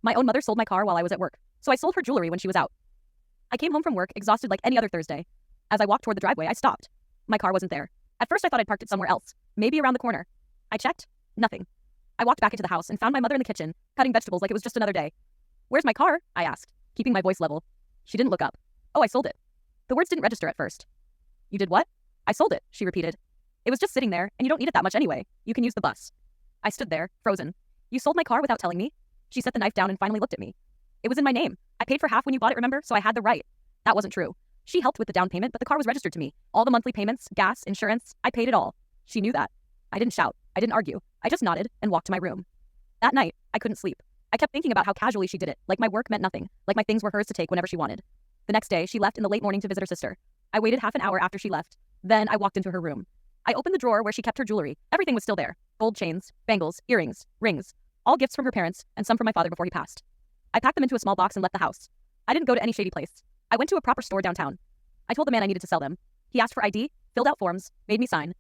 My own mother sold my car while I was at work, so I sold her jewelry when she was out. I came home from work, exhausted like any other Thursday. As I walked toward the driveway, I stopped. My car wasn't there. At first, I thought I'd parked it somewhere else, maybe around the corner. I checked. Nothing. I walked back into the house and found my mother in the kitchen, cutting vegetables like it was just another day. "Where's my car?" I asked, keeping my voice level. She didn't look up. "Oh, I sold it." The words didn't register at first. "You did what?" "I sold it," she repeated. "It was just sitting there, and you don't need it that much anyway. You can use the bus." I stood there, frozen. "You sold my car without telling me?" She set the knife down and finally looked at me. "It was in my name. I paid for half when you bought it, remember? So I had the right." That wasn't true. She helped with the down payment, but the car was registered to me. All the monthly payments, gas, insurance, I paid it all. She knew that. I didn't shout. I didn't argue. I just nodded and walked to my room. That night, I couldn't sleep. I kept thinking about how casually she did it, like my work meant nothing, like my things were hers to take whenever she wanted. The next day, she left in the late morning to visit her sister. I waited half an hour after she left. Then I walked into her room. I opened the drawer where she kept her jewelry. Everything was still there. Gold chains, bangles, earrings, rings. All gifts from her parents, and some from my father before he passed. I packed them into a small box and left the house. I didn't go to any shady place. I went to a proper store downtown. I told the man I needed to sell them. He asked for ID, filled out forms, made me sign.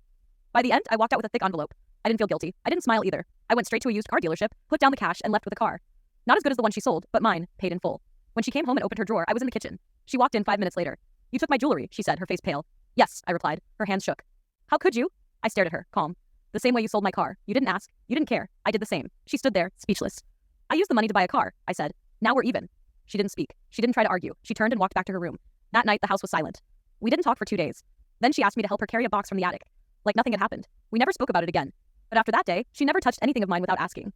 By the end, I walked out with a thick envelope. I didn't feel guilty. I didn't smile either. I went straight to a used car dealership, put down the cash, and left with a car. Not as good as the one she sold, but mine, paid in full. When she came home and opened her drawer, I was in the kitchen. She walked in 5 minutes later. "You took my jewelry," she said, her face pale. "Yes," I replied. Her hands shook. "How could you?" I stared at her, calm. "The same way you sold my car. You didn't ask. You didn't care. I did the same." She stood there, speechless. "I used the money to buy a car," I said. "Now we're even." She didn't speak. She didn't try to argue. She turned and walked back to her room. That night, the house was silent. We didn't talk for 2 days. Then she asked me to help her carry a box from the attic. Like nothing had happened. We never spoke about it again. But after that day, she never touched anything of mine without asking.